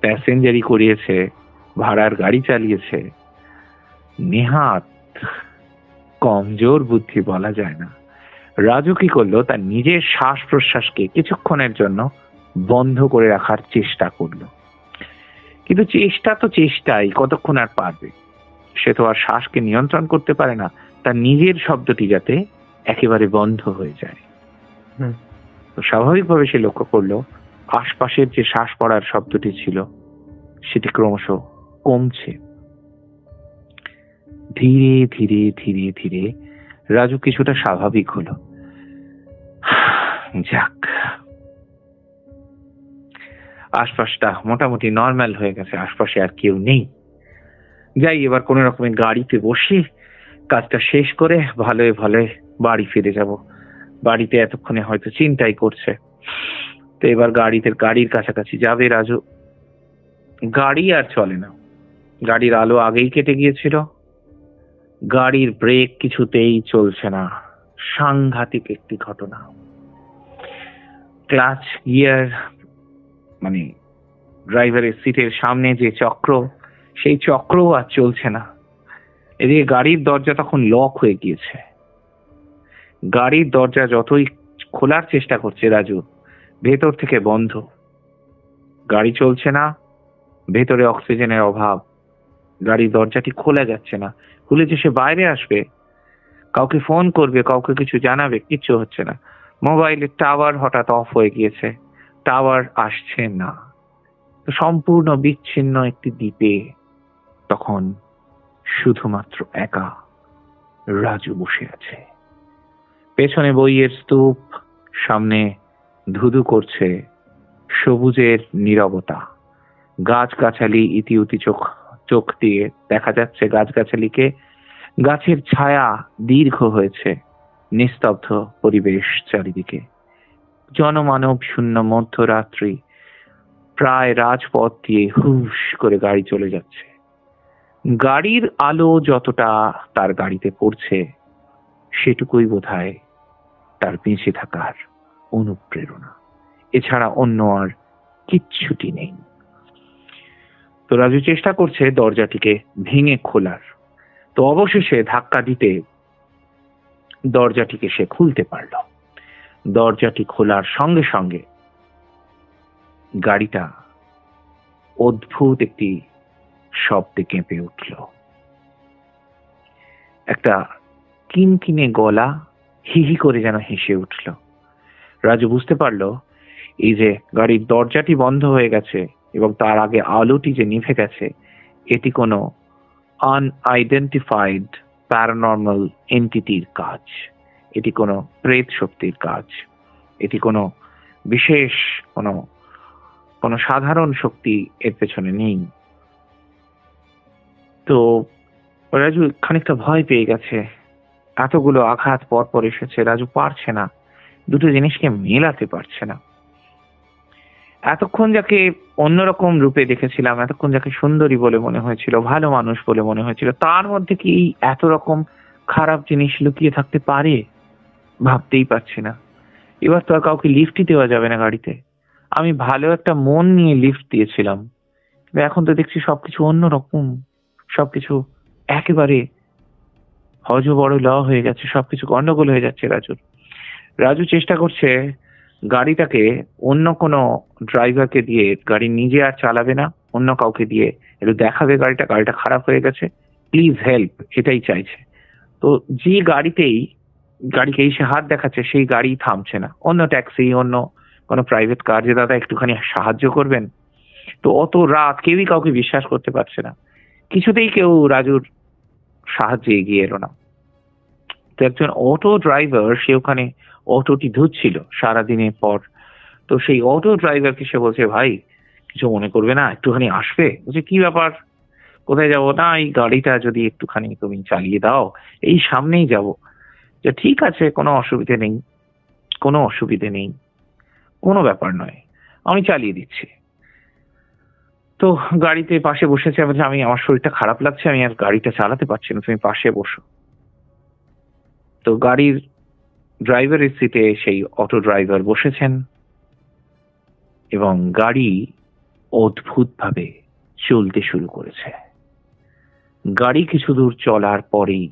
প্যাসেঞ্জারি করিয়েছে, ভাড়ার গাড়ি চালিয়েছে, নেহাত কমজোর বুদ্ধি বলা যায় না। রাজু কি করলো, তার নিজের শ্বাস প্রশ্বাসকে কিছুক্ষণের জন্য বন্ধ করে রাখার চেষ্টা করলো। কিন্তু চেষ্টা তো চেষ্টাই, কতক্ষণ আর পারবে? সে তো আর শ্বাসকে নিয়ন্ত্রণ করতে পারে না। তার নিজের শব্দটি যাতে একেবারে বন্ধ হয়ে যায়। তো স্বাভাবিকভাবে সে লক্ষ্য করলো আশপাশের যে শ্বাস পড়ার শব্দটি ছিল সেটি ক্রমশ কমছে। ধীরে ধীরে ধীরে ধীরে রাজু কিছুটা স্বাভাবিক হলো। যাক, আশপাশটা মোটামুটি নর্মাল হয়ে গেছে, আশপাশে আর কেউ নেই। যাই, এবার কোন রকমের গাড়িতে বসে কাজটা শেষ করে ভালোই ভালোই বাড়ি ফিরে যাব। বাড়িতে এতক্ষণে হয়তো চিন্তাই করছে। তো এবার গাড়ির কাছাকাছি যাবে রাজু। গাড়ি আর চলে না, গাড়ির আলো আগেই কেটে গিয়েছিল, গাড়ির ব্রেক কিছুতেই চলছে না। সাংঘাতিক একটি ঘটনা। ক্লাচ গিয়ার, মানে ড্রাইভারের সিটের সামনে যে চক্র, সেই চক্রও আর চলছে না। এদিকে গাড়ির দরজা তখন লক হয়ে গিয়েছে। গাড়ির দরজা যতই খোলার চেষ্টা করছে রাজু, ভেতর থেকে বন্ধ। গাড়ি চলছে না, ভেতরে অক্সিজেনের অভাব, গাড়ির দরজাটি খোলা যাচ্ছে না। খুলে যে সে বাইরে আসবে, কাউকে ফোন করবে, কাউকে কিছু জানাবে, কিচ্ছু হচ্ছে না। মোবাইলের টাওয়ার হঠাৎ অফ হয়ে গিয়েছে, টাওয়ার আসছে না। সম্পূর্ণ বিচ্ছিন্ন একটি দ্বীপে তখন শুধুমাত্র একা রাজু বসে আছে। পেছনে বইয়ের স্তূপ, সামনে ধুধু করছে সবুজের নীরবতা। গাছগাছালি ইতিউতি চোখ দিয়ে দেখা যাচ্ছে গাছগাছালিকে। গাছের ছায়া দীর্ঘ হয়েছে, নিস্তব্ধ পরিবেশ চারিদিকে। জনমানব শূন্য মধ্যরাত্রি। প্রায় রাজপথ দিয়ে হুশ করে গাড়ি চলে যাচ্ছে। গাড়ির আলো যতটা তার গাড়িতে পড়ছে, সেটুকুই বোধহয় তার বেঁচে থাকার অনুপ্রেরণা। এছাড়া অন্য আর কিচ্ছুটি নেই। তো রাজু চেষ্টা করছে দরজাটিকে ভেঙে খোলার। তো অবশেষে ধাক্কা দিতে দরজাটিকে সে খুলতে পারল। দরজাটি খোলার সঙ্গে সঙ্গে গাড়িটা অদ্ভুত একটি শব্দে কেঁপে উঠল। একটা কিনকিনে গলা হি হি করে যেন হেসে উঠল। রাজু বুঝতে পারলো এই যে গাড়ির দরজাটি বন্ধ হয়ে গেছে এবং তার আগে আলোটি যে নিভে গেছে, এটি কোনো আনআইডেন্টিফাইড প্যারানর্মাল এন্টিটির কাজ, এটি কোনো প্রেত শক্তির কাজ, এটি কোনো বিশেষ কোনো সাধারণ শক্তি এর পেছনে নেই। তো রাজু খানিকটা ভয় পেয়ে গেছে। এতগুলো আঘাত পর এসেছে, রাজু পারছে না, দুটো জিনিসকে মেলাতে পারছে না। এতক্ষণ যাকে অন্যরকম রূপে দেখেছিলাম, এতক্ষণ যাকে সুন্দরী বলে মনে হয়েছিল, ভালো মানুষ বলে মনে হয়েছিল, তার মধ্যে কি এত রকম খারাপ জিনিস লুকিয়ে থাকতে পারে? ভাবতেই পারছি না। এবার তো আর কাউকে লিফটই দেওয়া যাবে না গাড়িতে। আমি ভালো একটা মন নিয়ে লিফট দিয়েছিলাম, এখন তো দেখছি সবকিছু অন্যরকম, সবকিছু একেবারে হযবরল হয়ে গেছে, সবকিছু গন্ডগোল হয়ে যাচ্ছে রাজু চেষ্টা করছে গাড়িটাকে অন্য কোনো ড্রাইভারকে দিয়ে, গাড়ি নিজে আর চালাবে না, অন্য কাউকে দিয়ে একটু দেখাবে গাড়িটা খারাপ হয়ে গেছে, প্লিজ হেল্প, এটাই চাইছে। তো যে গাড়িকে এসে হাত দেখাচ্ছে, সেই গাড়ি থামছে না। অন্য ট্যাক্সি, অন্য কোনো প্রাইভেট কার, যে দাদা একটুখানি সাহায্য করবেন। তো অত রাত কেউই কাউকে বিশ্বাস করতে পারছে না, কিছুতেই কেউ রাজুর সাহায্যে এগিয়ে এলো না। তো একজন অটো ড্রাইভার, সে ওখানে অটোটি ধুচ্ছিল সারাদিনের পর। তো সেই অটো ড্রাইভারকে সে বলছে, ভাই কিছু মনে করবে না, একটুখানি আসবে? বলছে, কি ব্যাপার, কোথায় যাবো? না, এই গাড়িটা যদি একটুখানি তুমি চালিয়ে দাও, এই সামনেই যাবো। যে ঠিক আছে, কোনো অসুবিধে নেই, কোনো ব্যাপার নয়, আমি চালিয়ে দিচ্ছি। তো গাড়িতে পাশে বসেছে, বলছে, আমার শরীরটা খারাপ লাগছে, আমি আর গাড়িটা চালাতে পারছি না, তুমি পাশে বসো। তো গাড়ির ড্রাইভারের সিটে সেই অটো ড্রাইভার বসেছেন এবং গাড়ি অদ্ভুতভাবে চলতে শুরু করেছে। গাড়ি কিছু দূর চলার পরেই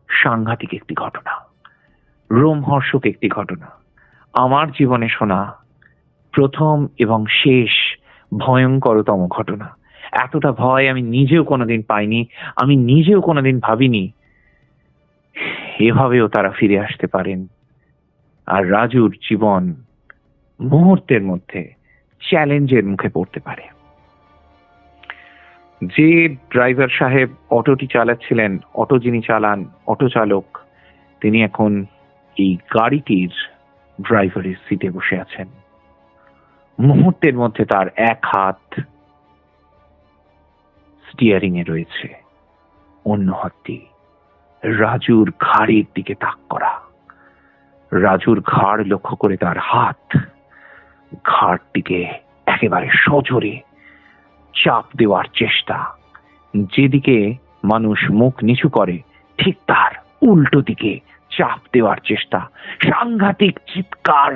সাংঘাতিক একটি ঘটনা, রোমহর্ষক একটি ঘটনা, আমার জীবনে শোনা প্রথম এবং শেষ ভয়ঙ্করতম ঘটনা। এতটা ভয় আমি নিজেও কোনোদিন পাইনি, আমি নিজেও কোনোদিন ভাবিনি এভাবেও তারা ফিরে আসতে পারেন। আর রাজুর জীবন মুহূর্তের মধ্যে চ্যালেঞ্জের মুখে পড়তে পারে। যে ড্রাইভার সাহেব অটোটি চালাচ্ছিলেন, অটো যিনি চালান, অটো চালক, তিনি এখন এই গাড়িটির ড্রাইভারের সিটে বসে আছেন। মুহূর্তের মধ্যে তার এক হাত স্টিয়ারিং এ রয়েছে, অন্য হাতটি রাজুর ঘাড়ের দিকে তাক করা। রাজুর ঘাড় লক্ষ্য করে তার হাত ঘাড়টিকে একেবারে সজোরে চাপ দেওয়ার চেষ্টা। যেদিকে মানুষ মুখ নিচু করে ঠিক তার উল্টো দিকে চাপ দেওয়ার চেষ্টা। সাংঘাতিক চিৎকার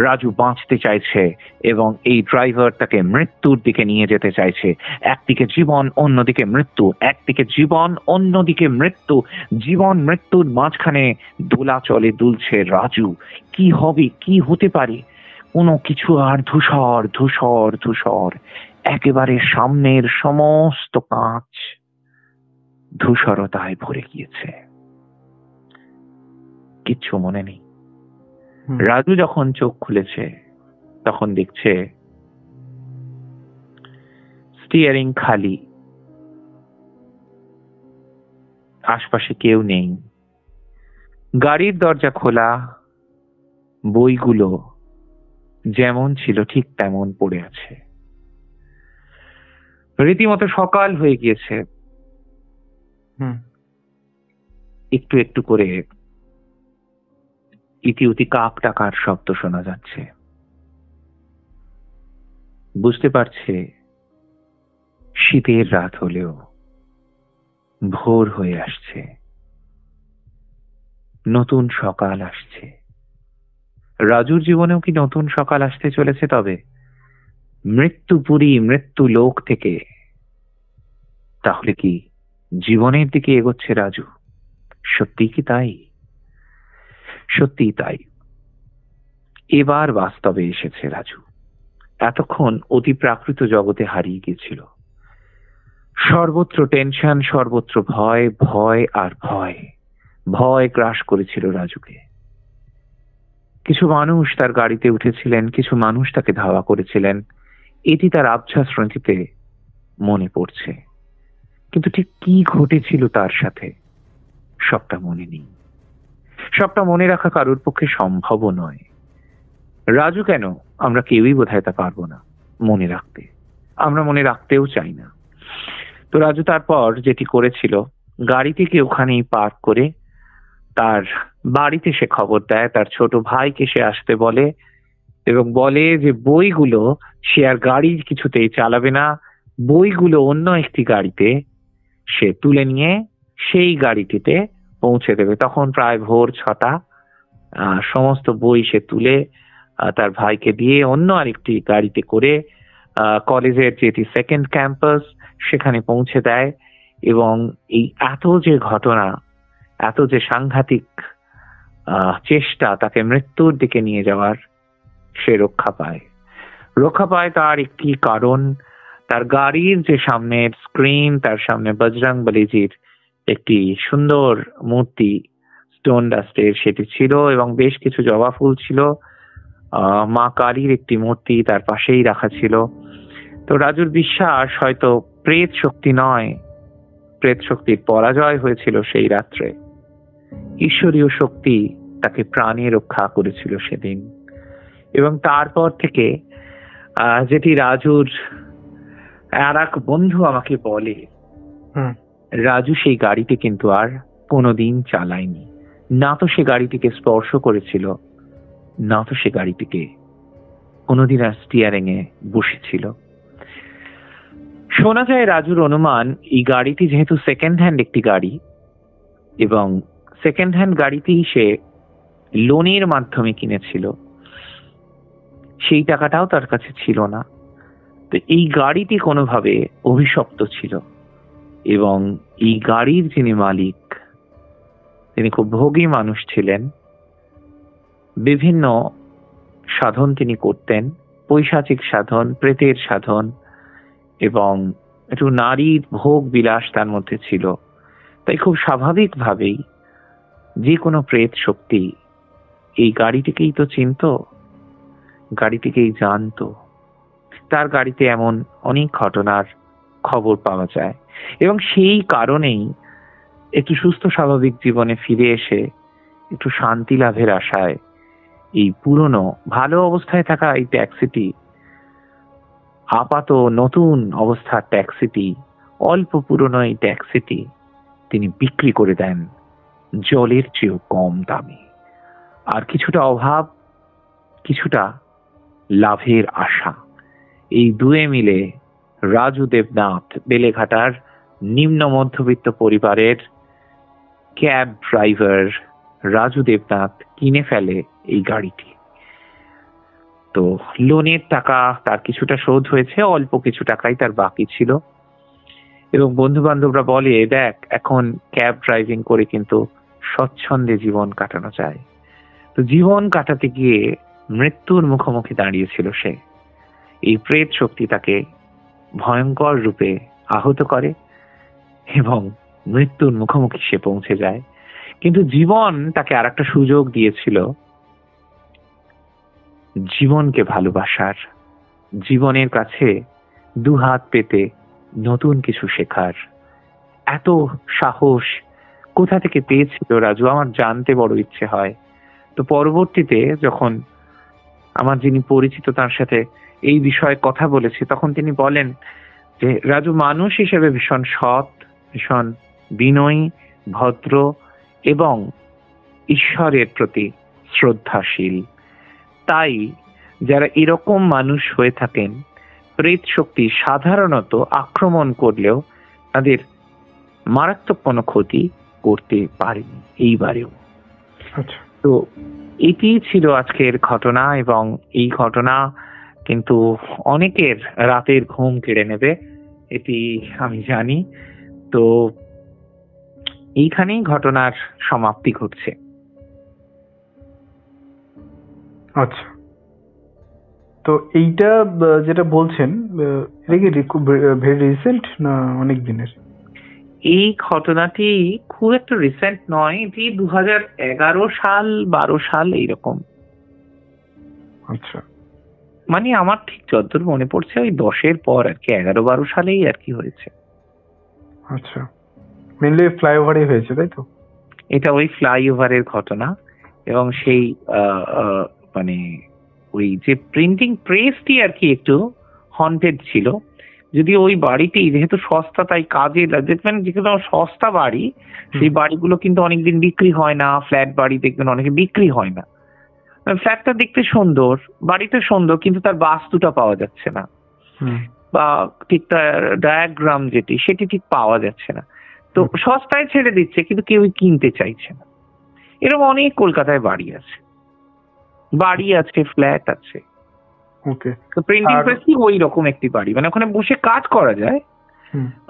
রাজু বাঁচতে চাইছে এবং এই ড্রাইভার তাকে মৃত্যুর দিকে নিয়ে যেতে চাইছে। একদিকে জীবন, অন্যদিকে মৃত্যু, একদিকে জীবন, অন্যদিকে মৃত্যু। জীবন মৃত্যুর মাঝখানে দোলাচলে দুলছে রাজু। কি হবে, কি হতে পারে? কোনো কিছু আর ধূসর ধূসর ধূসর, একেবারে সামনের সমস্ত কাঁচ ধূসরতায় ভরে গিয়েছে, কিচ্ছু মনে নেই। রাজু যখন চোখ খুলেছে তখন দেখছে স্টিয়ারিং খালি, আশপাশে কেউ নেই, গাড়ির দরজা খোলা, বইগুলো যেমন ছিল ঠিক তেমন পড়ে আছে। রীতিমতো সকাল হয়ে গিয়েছে। একটু একটু করে ইতিউতি কাক ডাকার শব্দ শোনা যাচ্ছে। বুঝতে পারছে শীতের রাত হলেও ভোর হয়ে আসছে, নতুন সকাল আসছে। রাজুর জীবনেও কি নতুন সকাল আসতে চলেছে? তবে মৃত্যুপুরী, মৃত্যু লোক থেকে তাহলে কি জীবনের দিকে এগোচ্ছে রাজু? সত্যি কি তাই? সত্যি তাই। এবার বাস্তবে এসেছে রাজু। এতক্ষণ অতি প্রাকৃত জগতে হারিয়ে গিয়েছিল। সর্বত্র টেনশন, সর্বত্র ভয়, ভয় আর ভয়। ভয় গ্রাস করেছিল রাজুকে। কিছু মানুষ তার গাড়িতে উঠেছিলেন, কিছু মানুষ তাকে ধাওয়া করেছিলেন, এটি তার আবছা স্মৃতিতে মনে পড়ছে। কিন্তু ঠিক কি ঘটেছিল তার সাথে সবটা মনে নেই। সবটা মনে রাখা কারোর পক্ষে সম্ভবও নয়। রাজু কেন, আমরা কেউই বোধহয় তা পারবো না মনে রাখতে। আমরা মনে রাখতেও চাই না। তো রাজু তারপর যেটি করেছিল, গাড়িটিকে ওখানেই পার্ক করে তার বাড়িতে সে খবর দেয়, তার ছোট ভাইকে সে আসতে বলে এবং বলে যে বইগুলো সে আর গাড়ি কিছুতেই চালাবে না, বইগুলো অন্য একটি গাড়িতে সে তুলে নিয়ে সেই গাড়িটিতে পৌঁছে দেবে। তখন প্রায় ভোর 6টা। সমস্ত বই সে তুলে তার ভাইকে দিয়ে অন্য আরেকটি গাড়িতে করে কলেজের যেটি সেকেন্ড ক্যাম্পাস সেখানে পৌঁছে দেয়। এবং এই এত যে ঘটনা, এত যে সাংঘাতিক চেষ্টা তাকে মৃত্যুর দিকে নিয়ে যাওয়ার, সে রক্ষা পায় তার একটি কারণ। তার গাড়ির যে সামনের স্ক্রিন, তার সামনে বজরং বলিজির একটি সুন্দর মূর্তি স্টোন ডাস্টের সেটি ছিল এবং বেশ কিছু জবা ফুল ছিল। মা কালীর একটি মূর্তি তার পাশেই রাখা ছিল। তো রাজুর বিশ্বাস হয়তো প্রেত শক্তি নয়, প্রেত শক্তির পরাজয় হয়েছিল সেই রাত্রে। ঈশ্বরীয় শক্তি তাকে প্রাণে রক্ষা করেছিল সেদিন। এবং তারপর থেকে যেটি রাজুর আর এক বন্ধু আমাকে বলে, রাজু সেই গাড়িটি কিন্তু আর কোনোদিন চালায়নি। না তো সে গাড়িটিকে স্পর্শ করেছিল, না তো সে গাড়িটিকে কোনোদিন আর স্টিয়ারিং এ বসেছিল। শোনা যায় রাজুর অনুমান, এই গাড়িটি যেহেতু সেকেন্ড হ্যান্ড একটি গাড়ি এবং সেকেন্ড হ্যান্ড গাড়িতেই সে লোনের মাধ্যমে কিনেছিল, সেই টাকাটাও তার কাছে ছিল না। তো এই গাড়িটি কোনোভাবে অভিশপ্ত ছিল এবং এই গাড়ির যিনি মালিক তিনি খুব ভোগী মানুষ ছিলেন। বিভিন্ন সাধন তিনি করতেন, পৈশাচিক সাধন, প্রেতের সাধন এবং একটু নারীর ভোগ বিলাস তার মধ্যে ছিল। তাই খুব স্বাভাবিকভাবেই যে কোনো প্রেত শক্তি এই গাড়িটিকেই তো চিনত, গাড়িটিকেই জানতো। তার গাড়িতে এমন অনেক ঘটনার খবর পাওয়া যায় এবং সেই কারণেই একটু সুস্থ স্বাভাবিক জীবনে ফিরে এসে একটু শান্তি লাভের আশায় এই পুরনো ভালো অবস্থায় থাকা এই ট্যাক্সিটি, আপাত নতুন অবস্থার ট্যাক্সিটি, অল্প পুরনো এই ট্যাক্সিটি তিনি বিক্রি করে দেন জলের চেয়েও কম দামে। আর কিছুটা অভাব, কিছুটা লাভের আশা, এই দুয়ে মিলে রাজু দেবনাথ বেলেঘাটার নিম্ন মধ্যবিত্ত পরিবারের ক্যাব ড্রাইভার রাজু দেবনাথ কিনে ফেলে এই গাড়িটি। তো লোনের টাকা তার কিছুটা শোধ হয়েছে, অল্প কিছু টাকাই তার বাকি ছিল। এবং বন্ধু বান্ধবরা বলে, দেখ এখন ক্যাব ড্রাইভিং করে কিন্তু স্বচ্ছন্দে জীবন কাটানো যায়। তো জীবন কাটাতে গিয়ে মৃত্যুর মুখোমুখি দাঁড়িয়েছিল সে। এই প্রেত শক্তি তাকে ভয়ঙ্কর রূপে আহত করে এবং মৃত্যুর মুখোমুখি সে পৌঁছে যায়। কিন্তু জীবন তাকে আর একটা সুযোগ দিয়েছিল জীবনকে ভালোবাসার, জীবনের কাছে দুহাত পেতে নতুন কিছু শেখার। এত সাহস কোথা থেকে পেয়েছিল রাজু, আমার জানতে বড় ইচ্ছে হয়। তো পরবর্তীতে যখন আমার যিনি পরিচিত তার সাথে এই বিষয়ে কথা বলেছি, তখন তিনি বলেন যে রাজু মানুষ হিসেবে ভীষণ সৎ, ভীষণ বিনয়ী, ভদ্র এবং ঈশ্বরের প্রতি শ্রদ্ধাশীল। তাই যারা এরকম মানুষ হয়ে থাকেন, প্রেত শক্তি সাধারণত আক্রমণ করলেও তাদের মারাত্মক কোনো ক্ষতি করতে পারেনি এইবারেও। তো এটি ছিল আজকের ঘটনা এবং এই ঘটনা কিন্তু অনেকের রাতের ঘুম কেড়ে নেবে, এটি আমি জানি। তো এইখানেই ঘটনার সমাপ্তি ঘটছে। আচ্ছা, তো এইটা যেটা বলছেন এটা কি ভেরি রিসেন্ট না অনেক দিনের? এই ঘটনাটি খুব একটা রিসেন্ট নয়, এটি 2011 সাল 12 সাল এইরকম। আচ্ছা, মানে আমার ঠিক যতদূর মনে পড়ছে ওই 10-এর পর আর কি, 11-12 সালেই আর কি হয়েছে। আচ্ছা, মেনলি ফ্লাইওভারে হয়েছে তাই তো? এটা ওই ফ্লাইওভারের ঘটনা, এবং সেই মানে ওই যে প্রিন্টিং প্রেসটি আর কি একটু হন্টেড ছিল। যদি ওই বাড়িটি যেহেতু সস্তা, তাই কাজে দেখবেন যেগুলো সস্তা বাড়ি সেই বাড়িগুলো কিন্তু অনেকদিন বিক্রি হয় না। ফ্ল্যাট বাড়ি দেখবেন অনেকে বিক্রি হয় না। ফ্ল্যাটটা দেখতে সুন্দর, বাড়িতে সুন্দর, কিন্তু তার বাস্তুটা পাওয়া যাচ্ছে না, বা ঠিক তার ডায়াগ্রাম যেটি সেটি ঠিক পাওয়া যাচ্ছে না। তো সস্তায় ছেড়ে দিচ্ছে কিন্তু কেউই কিনতে চাইছে না। এরকম অনেক কলকাতায় বাড়ি আছে, ফ্ল্যাট আছে। ওকে, তো প্রিন্টিং প্রেস কি ওই রকম একটি বাড়ি, মানে ওখানে বসে কাজ করা যায়,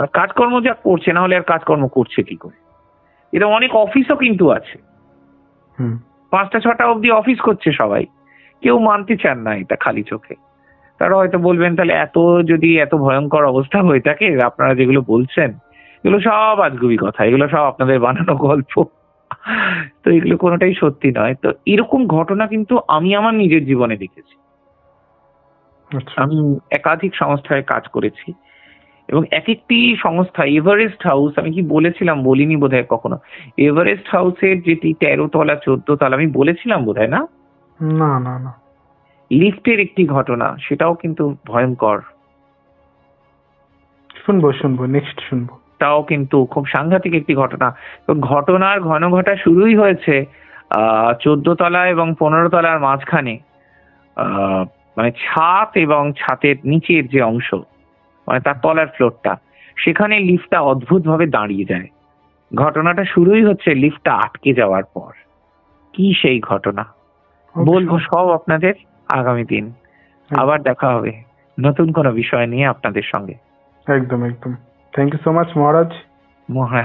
আর কাজকর্ম যা করছে, না হলে আর কাজকর্ম করছে কি করে। এরকম অনেক অফিসও কিন্তু আছে, 5টা-6টা অব্দি অফিস করছে সবাই, কেউ মানতে চান না এটা খালি চোখে। তারা হয়তো বলবেন তাহলে যদি এত ভয়ঙ্কর অবস্থা হয়ে থাকে, আপনারা যেগুলো বলছেন এগুলো সব আজগুবি কথা, এগুলো সব আপনাদের বানানো গল্প, তো এগুলো কোনোটাই সত্যি নয়। তো এরকম ঘটনা কিন্তু আমি আমার নিজের জীবনে দেখেছি। আমি একাধিক সংস্থায় কাজ করেছি, এবং এক একটি সংস্থা, এভারেস্ট হাউস, আমি কি বলেছিলাম, বলিনি বোধহয় কখনো, এভারেস্ট হাউসের যেটি 13 তলা 14 তলা, আমি বলেছিলাম বোধহয় না? না না না, লিফটের একটি ঘটনা, সেটাও কিন্তু ভয়ঙ্কর। শুনবো নেক্সট শুনবো। তাও কিন্তু খুব সাংঘাতিক একটি ঘটনা। তো ঘটনার ঘটা শুরুই হয়েছে 14 তলা এবং 15 তলার মাঝখানে, মানে ছাদ এবং ছাদের নিচের যে অংশ, মানে তার তলার ফ্লোরটা, সেখানে লিফটটা অদ্ভুতভাবে দাঁড়িয়ে যায়। ঘটনাটা শুরুই হচ্ছে লিফটটা আটকে যাওয়ার পর। কি সেই ঘটনা বলবো সব আপনাদের আগামী দিন। আবার দেখা হবে নতুন কোনো বিষয় নিয়ে আপনাদের সঙ্গে। একদম একদম, থ্যাংক ইউ সো মাচ মহারাজ।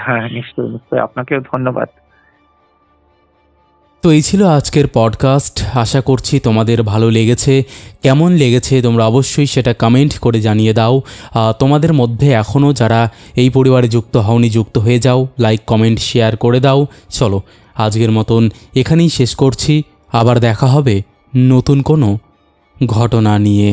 হ্যাঁ, নিশ্চয়ই, আপনাকেও ধন্যবাদ। তো এই ছিল আজকের পডকাস্ট। আশা করছি তোমাদের ভালো লেগেছে। কেমন লেগেছে তোমরা অবশ্যই সেটা কমেন্ট করে জানিয়ে দাও। তোমাদের মধ্যে এখনও যারা এই পরিবারে যুক্ত হওনি, যুক্ত হয়ে যাও, লাইক কমেন্ট শেয়ার করে দাও। চলো আজকের মতন এখানেই শেষ করছি। আবার দেখা হবে নতুন কোনো ঘটনা নিয়ে।